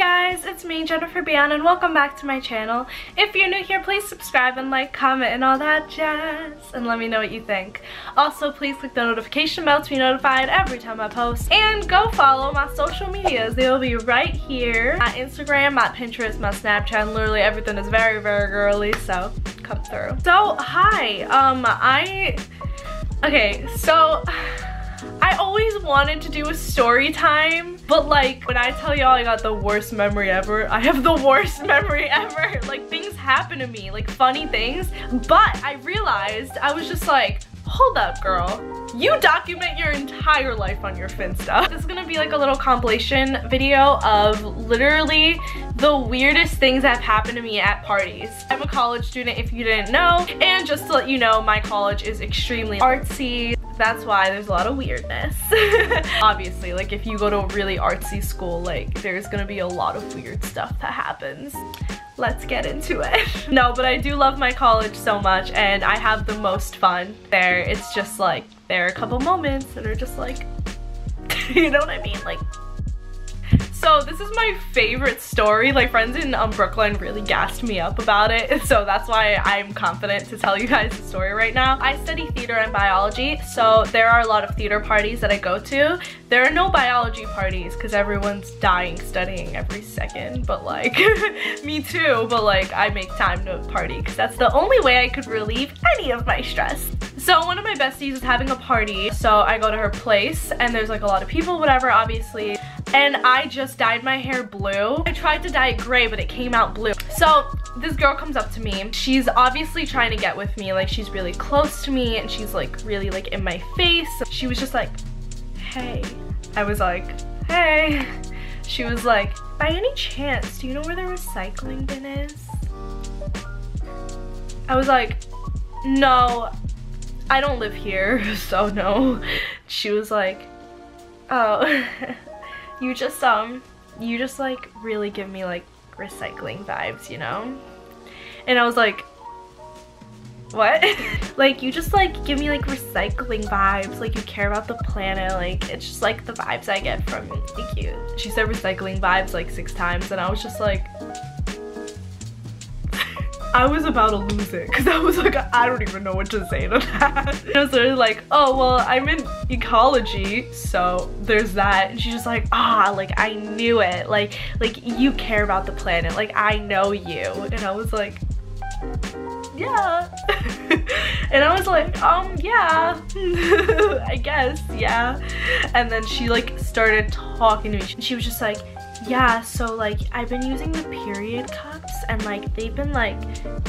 guys, it's me, Jennifer-Biana, and welcome back to my channel. If you're new here, please subscribe and like, comment, and all that jazz, and let me know what you think. Also, please click the notification bell to be notified every time I post, and go follow my social medias. They will be right here. My Instagram, my Pinterest, my Snapchat, and literally everything is very, very girly, so come through. So, hi, I always wanted to do a story time, but like when I tell y'all I got the worst memory ever, I have the worst memory ever. Like things happen to me, like funny things, but I realized I was just like, hold up girl, you document your entire life on your Finsta. This is gonna be like a little compilation video of literally the weirdest things that have happened to me at parties. I'm a college student if you didn't know, and just to let you know, my college is extremely artsy. That's why there's a lot of weirdness. Obviously, like if you go to a really artsy school, like there's gonna be a lot of weird stuff that happens. Let's get into it. No, but I do love my college so much and I have the most fun there. It's just like, there are a couple moments that are just like, you know what I mean? Like, so this is my favorite story. Like friends in Brooklyn really gassed me up about it, and so that's why I'm confident to tell you guys the story right now. I study theater and biology, so there are a lot of theater parties that I go to. There are no biology parties because everyone's dying studying every second, but like me too, but like I make time to party because that's the only way I could relieve any of my stress. So one of my besties is having a party, so I go to her place and there's like a lot of people, whatever, obviously, and I just dyed my hair blue. I tried to dye it gray, but it came out blue. So this girl comes up to me. She's obviously trying to get with me. Like she's really close to me and she's like really like in my face. She was just like, hey. I was like, hey. She was like, by any chance, do you know where the recycling bin is? I was like, no, I don't live here, so no. She was like, oh. You just like really give me like recycling vibes, you know? And I was like, what? Like you just like give me like recycling vibes, like you care about the planet, like it's just like the vibes I get from you. She said recycling vibes like 6 times and I was just like, I was about to lose it because I was like, I don't even know what to say to that. And I was literally like, oh, well, I'm in ecology, so there's that. And she's just like, like I knew it. Like you care about the planet. Like I know you. And I was like, yeah. And I was like, yeah, I guess, yeah. And then she like started talking to me. She was just like, yeah, so like I've been using the period cups and like they've been like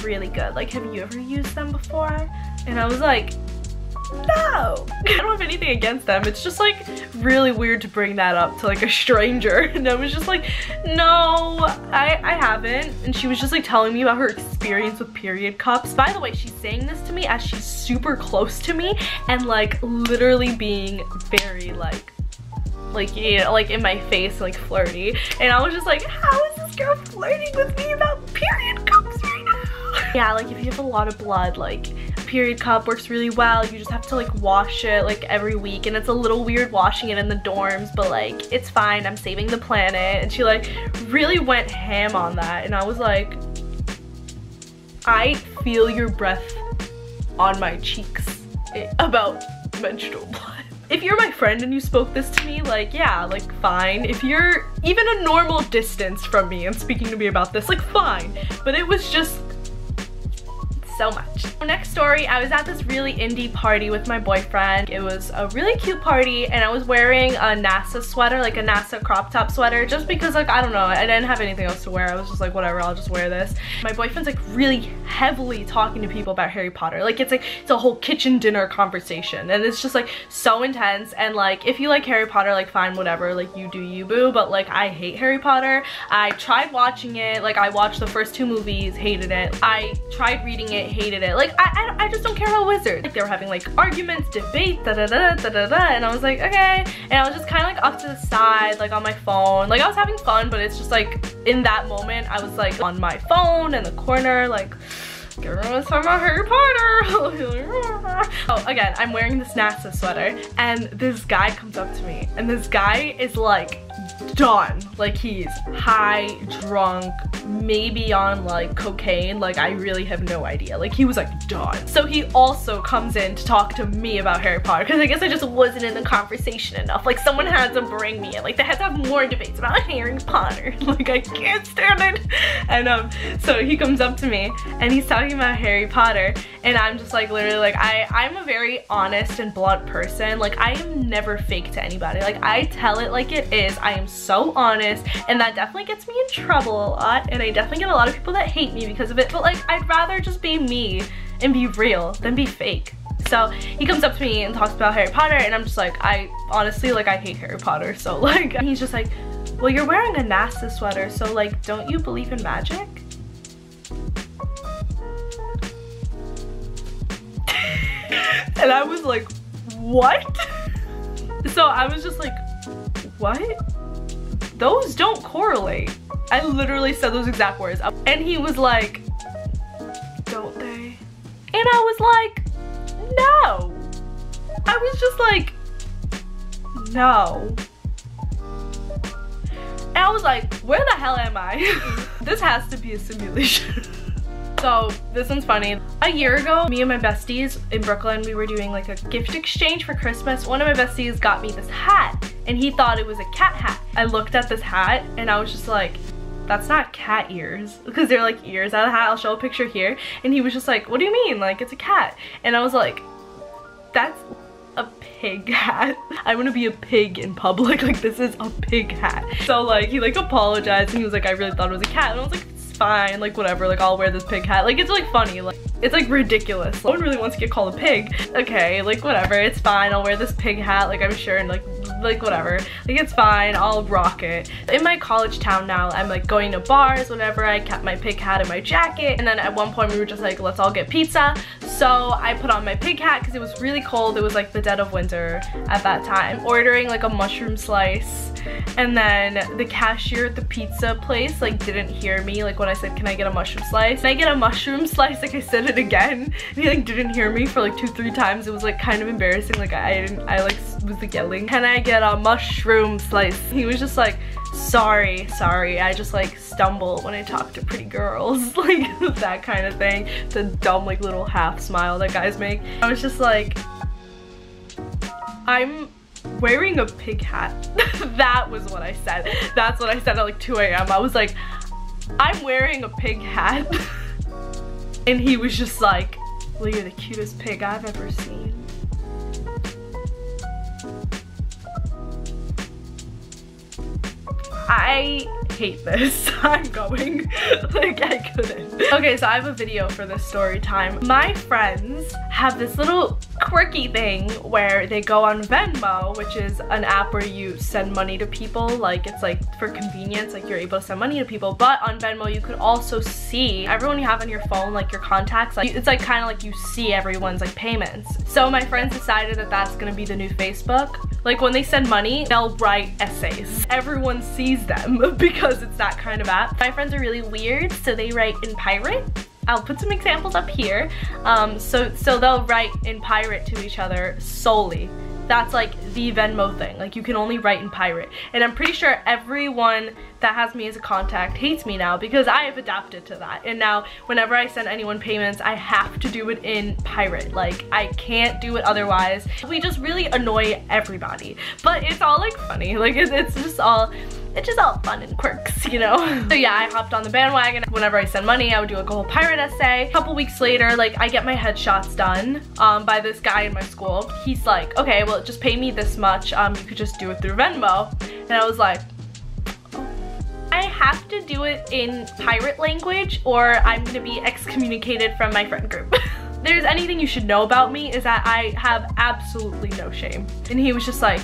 really good. Like have you ever used them before? And I was like, no. I don't have anything against them. It's just like really weird to bring that up to like a stranger. And I was just like, no, I haven't. And she was just like telling me about her experience with period cups. By the way, she's saying this to me as she's super close to me and like literally being very like you know, like in my face, like flirty. And I was just like, how is this girl flirting with me about period cups right now? Yeah, like if you have a lot of blood, like a period cup works really well. You just have to like wash it like every week, and it's a little weird washing it in the dorms, but like it's fine, I'm saving the planet. And she like really went ham on that, and I was like, I feel your breath on my cheeks about menstrual blood. If you're my friend and you spoke this to me, like, yeah, like, fine. If you're even a normal distance from me and speaking to me about this, like, fine. But it was just so much. Next story, I was at this really indie party with my boyfriend. It was a really cute party and I was wearing a NASA sweater, like a NASA crop top sweater, just because like, I don't know, I didn't have anything else to wear. I was just like, whatever, I'll just wear this. My boyfriend's like really heavily talking to people about Harry Potter. Like it's a whole kitchen dinner conversation and it's just like so intense. And like, if you like Harry Potter, like fine, whatever, like you do you boo, but like I hate Harry Potter. I tried watching it, like I watched the first 2 movies, hated it. I tried reading it, hated it. Like I just don't care about wizards. Like they were having like arguments, debate, da da da da da da, and I was like, okay. And I was just kind of like off to the side, like on my phone. Like I was having fun, but it's just like in that moment I was like on my phone in the corner, like everyone's talking about Harry Potter. Oh, again, I'm wearing this NASA sweater and this guy comes up to me and this guy is like done. Like he's high, drunk, maybe on like cocaine. Like I really have no idea. Like he was like done. So he also comes in to talk to me about Harry Potter because I guess I just wasn't in the conversation enough. Like someone had to bring me in. Like they had to have more debates about Harry Potter. Like I can't stand it. And so he comes up to me and he's talking about Harry Potter and I'm just like literally like I'm a very honest and blunt person. Like I am never fake to anybody. Like I tell it like it is. I am so honest and that definitely gets me in trouble a lot and I definitely get a lot of people that hate me because of it, but like I'd rather just be me and be real than be fake. So he comes up to me and talks about Harry Potter and I'm just like, I honestly like I hate Harry Potter. So like he's just like, well, you're wearing a NASA sweater, so like don't you believe in magic? And I was like, what? So I was just like, what? Those don't correlate. I literally said those exact words. And he was like, don't they? And I was like, no. I was just like, no. And I was like, where the hell am I? This has to be a simulation. So this one's funny. A year ago, me and my besties in Brooklyn, we were doing like a gift exchange for Christmas. One of my besties got me this hat and he thought it was a cat hat. I looked at this hat and I was just like, that's not cat ears, because they're like ears out of the hat. I'll show a picture here. And he was just like, what do you mean? Like it's a cat. And I was like, that's a pig hat. I want to be a pig in public. Like this is a pig hat. So like he like apologized and he was like, I really thought it was a cat. And I was like, fine, like whatever, like I'll wear this pig hat. Like it's like funny, like it's like ridiculous. No one really wants to get called a pig. Okay, like whatever, it's fine, I'll wear this pig hat, like I'm sure, and like whatever, like it's fine, I'll rock it. In my college town now, I'm like going to bars, whatever. I kept my pig hat in my jacket, and then at one point we were just like, let's all get pizza. So I put on my pig hat because it was really cold. It was like the dead of winter at that time. Ordering like a mushroom slice, and then the cashier at the pizza place like didn't hear me like when I said, can I get a mushroom slice? Can I get a mushroom slice? Like I said it again and he like didn't hear me for like 2-3 times. It was like kind of embarrassing. Like I was like yelling, can I get a mushroom slice? He was just like, sorry, I just like stumble when I talk to pretty girls. Like that kind of thing. The dumb like little half smile that guys make. I was just like, I'm wearing a pig hat. That was what I said. That's what I said at like 2 a.m. I was like, I'm wearing a pig hat. And he was just like, well, you're the cutest pig I've ever seen. I hate this. I'm going. Like I couldn't. Okay, so I have a video for this story time. My friends have this little quirky thing where they go on Venmo, which is an app where you send money to people. Like it's like for convenience, like you're able to send money to people. But on Venmo you could also see everyone you have on your phone, like your contacts. Like it's like kind of like you see everyone's like payments. So my friends decided that that's gonna be the new Facebook. Like when they send money, they'll write essays. Everyone sees them because it's that kind of app. My friends are really weird, so they write in pirate. I'll put some examples up here. So they'll write in pirate to each other solely. That's like the Venmo thing. Like you can only write in pirate. And I'm pretty sure everyone that has me as a contact hates me now because I have adapted to that. And now whenever I send anyone payments, I have to do it in pirate. Like I can't do it otherwise. We just really annoy everybody. But it's all like funny. Like it's just all fun and quirks, you know? So yeah, I hopped on the bandwagon. Whenever I send money, I would do like a whole pirate essay. A couple weeks later, like I get my headshots done by this guy in my school. He's like, okay, well just pay me this much. You could just do it through Venmo. And I was like, oh. I have to do it in pirate language or I'm gonna be excommunicated from my friend group. If there's anything you should know about me is that I have absolutely no shame. And he was just like,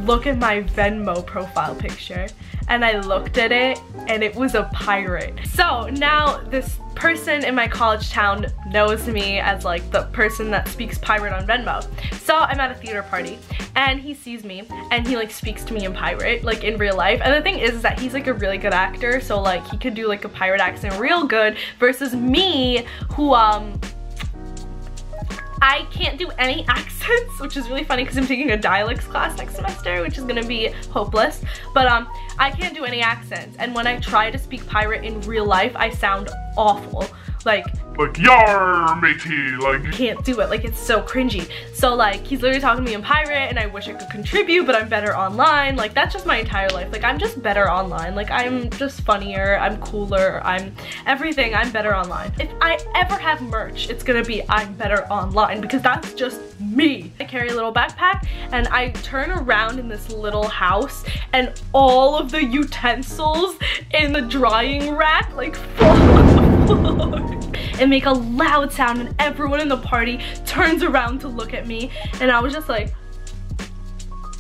look at my Venmo profile picture. And I looked at it and it was a pirate. So now this person in my college town knows me as like the person that speaks pirate on Venmo. So I'm at a theater party and he sees me and he like speaks to me in pirate, like in real life. And the thing is that he's like a really good actor, so like he could do like a pirate accent real good versus me who I can't do any accents, which is really funny because I'm taking a dialects class next semester, which is gonna be hopeless. But I can't do any accents, and when I try to speak pirate in real life, I sound awful. Like yar matey, like can't do it, like it's so cringy. So like he's literally talking to me in pirate and I wish I could contribute, but I'm better online. Like that's just my entire life. Like I'm just better online. Like I'm just funnier, I'm cooler, I'm everything. I'm better online. If I ever have merch, it's gonna be I'm better online, because that's just me. I carry a little backpack and I turn around in this little house and all of the utensils in the drying rack like fall on the floor and make a loud sound, and everyone in the party turns around to look at me, and I was just like,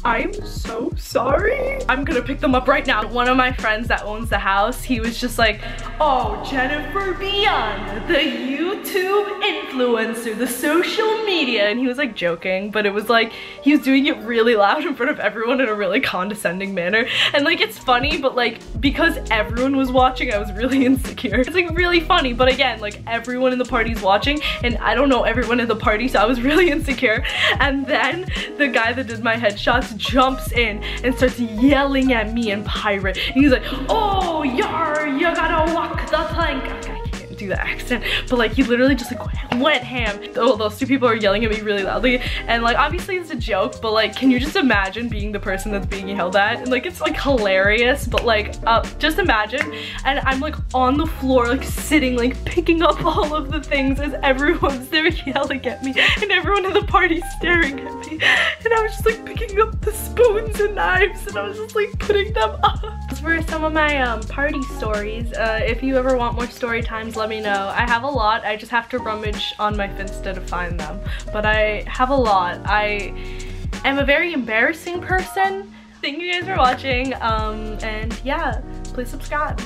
I'm so sorry. I'm gonna pick them up right now. One of my friends that owns the house, he was just like, oh, Jennifer-Biana, the YouTube influencer, the social media. And he was like joking, but it was like, he was doing it really loud in front of everyone in a really condescending manner. And like, it's funny, but like, because everyone was watching, I was really insecure. It's like really funny, but again, like everyone in the party's watching and I don't know everyone in the party, so I was really insecure. And then the guy that did my headshots jumps in and starts yelling at me in pirate. And he's like, oh, yar, you gotta walk the plank. Okay, I can't do the accent, but like he literally just like went ham. Oh, those two people are yelling at me really loudly, and like obviously it's a joke, but like can you just imagine being the person that's being yelled at? And like it's like hilarious, but like just imagine. And I'm like on the floor like sitting like picking up all of the things as everyone's there yelling at me and everyone in the party staring at me, and I was just like picking up the spoons and knives and I was just like putting them up. Those were some of my party stories. If you ever want more story times, let me know. I have a lot. I just have to rummage on my Finsta to find them, but I have a lot. I am a very embarrassing person. Thank you guys for watching, and yeah, please subscribe.